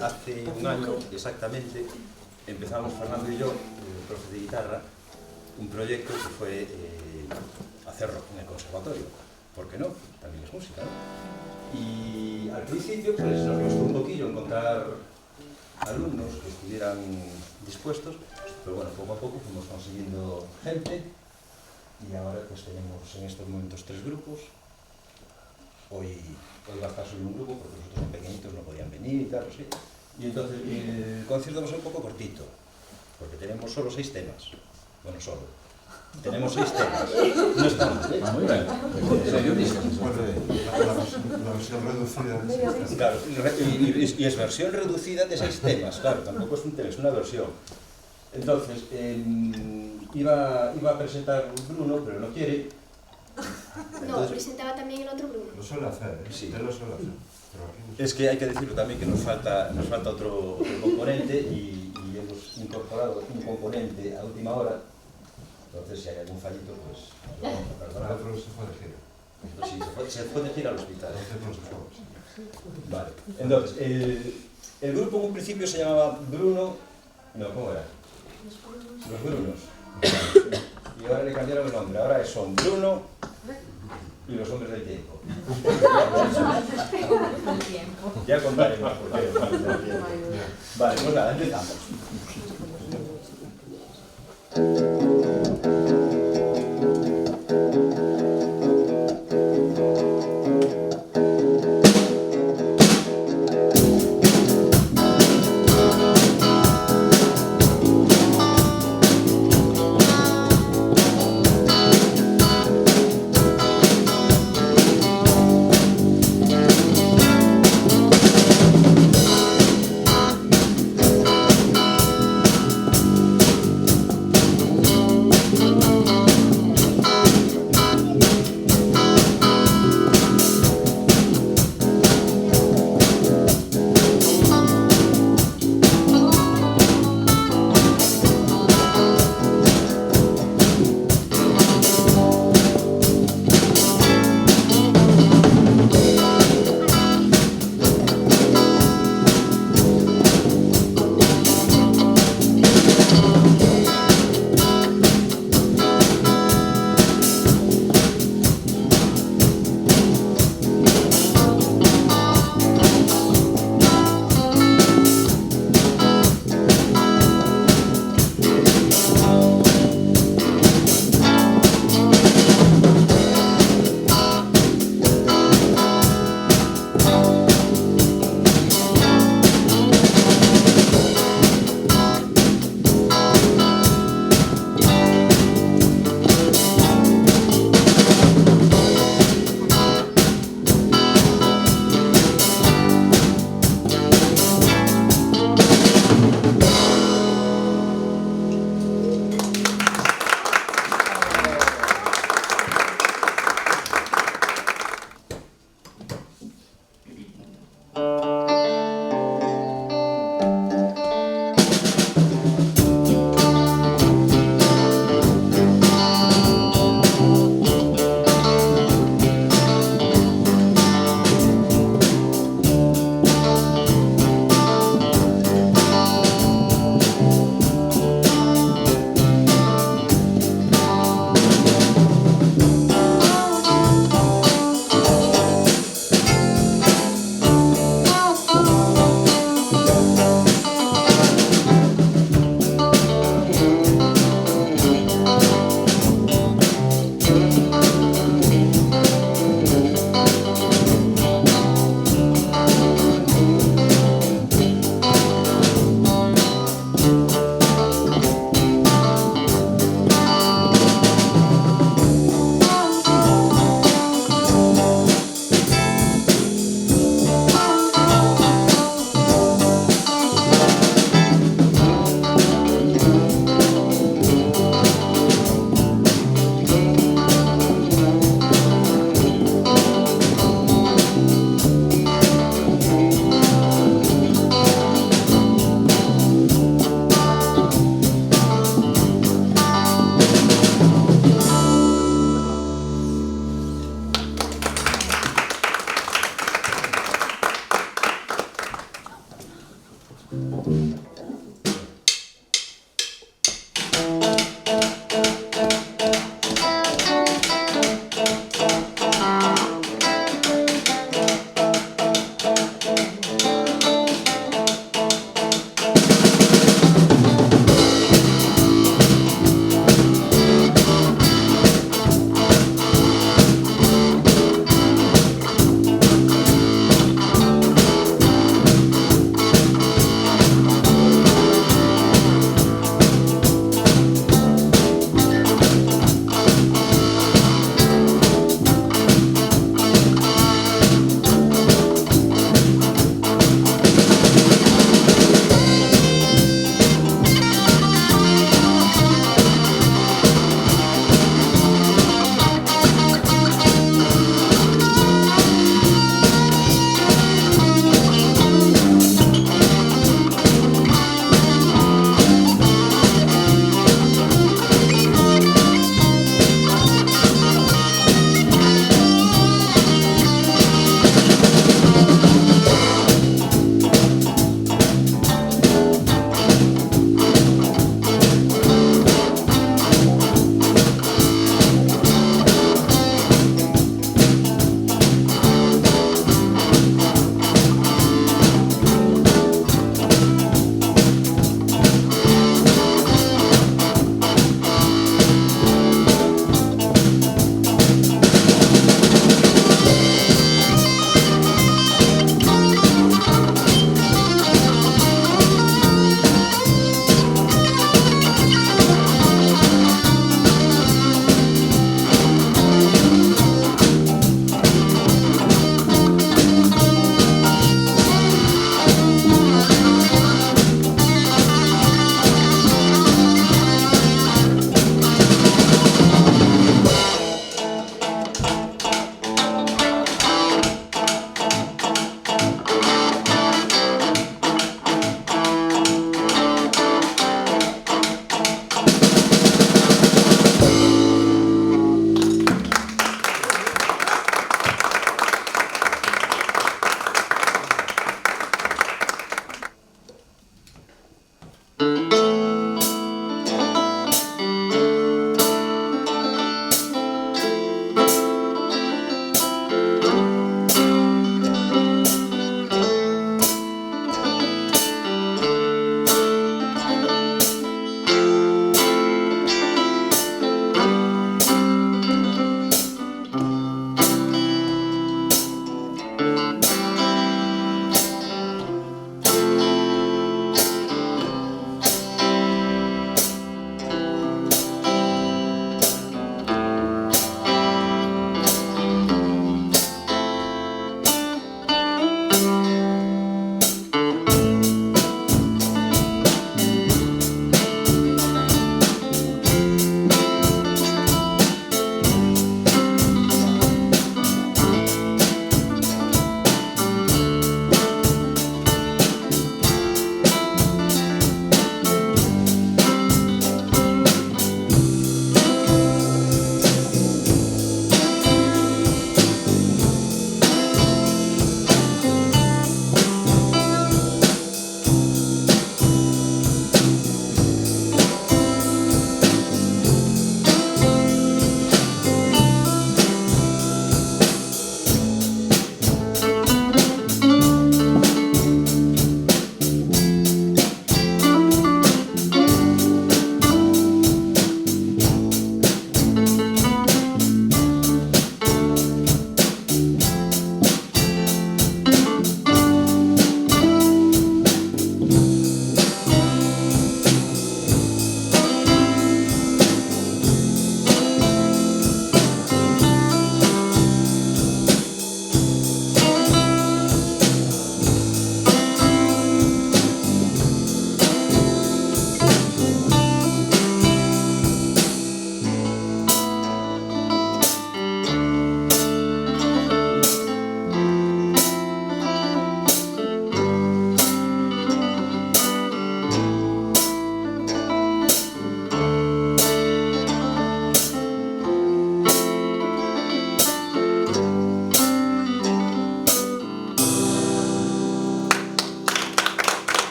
hace un año exactamente empezamos Fernando y yo, el profe de guitarra, un proyecto que fue hacer rock en el conservatorio. ¿Por qué no? También es música, ¿no? Y al principio pues nos costó un poquillo encontrar alumnos que estuvieran dispuestos, pero bueno, poco a poco fuimos consiguiendo gente y ahora pues tenemos en estos momentos 3 grupos. Hoy va a estar solo un grupo porque los otros son pequeñitos, no podían venir y tal, sí. Y entonces el concierto va a ser un poco cortito, porque tenemos solo 6 temas. Bueno, solo. Tenemos 6 temas. No está mal, ¿eh? Muy bien. La versión reducida de 6 temas. Claro, y es versión reducida de 6 temas, claro, tampoco es un tema, es una versión. Entonces, iba a presentar Bruno, pero no quiere. No, presentaba también el otro Bruno. Lo suele hacer, ¿eh? Sí. Él lo suele hacer. Pero aquí no. Es que hay que decirlo también que nos falta otro componente y hemos incorporado un componente a última hora. Entonces, si hay algún fallito, pues nos lo vamos a El perdonar. otro se fue de gira. Pues sí, se fue de gira al hospital. Entonces no se fue. Vale. Entonces, el grupo en un principio se llamaba Bruno. No, ¿cómo era? Los Brunos. Y ahora le cambiaron el nombre. Ahora son Bruno y los hombres del tiempo. Ya contaré más por qué. Vale, pues nada, empezamos.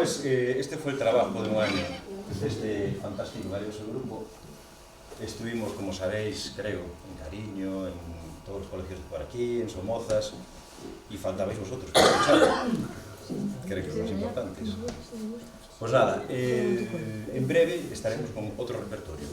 pues este fue el trabajo de un año de este fantástico y valioso grupo. Estuvimos, como sabéis, creo, en Cariño, en todos los colegios de por aquí, en Somozas, y faltabais vosotros para escuchar. Creo que es lo más importante. Pues nada, en breve estaremos con otro repertorio.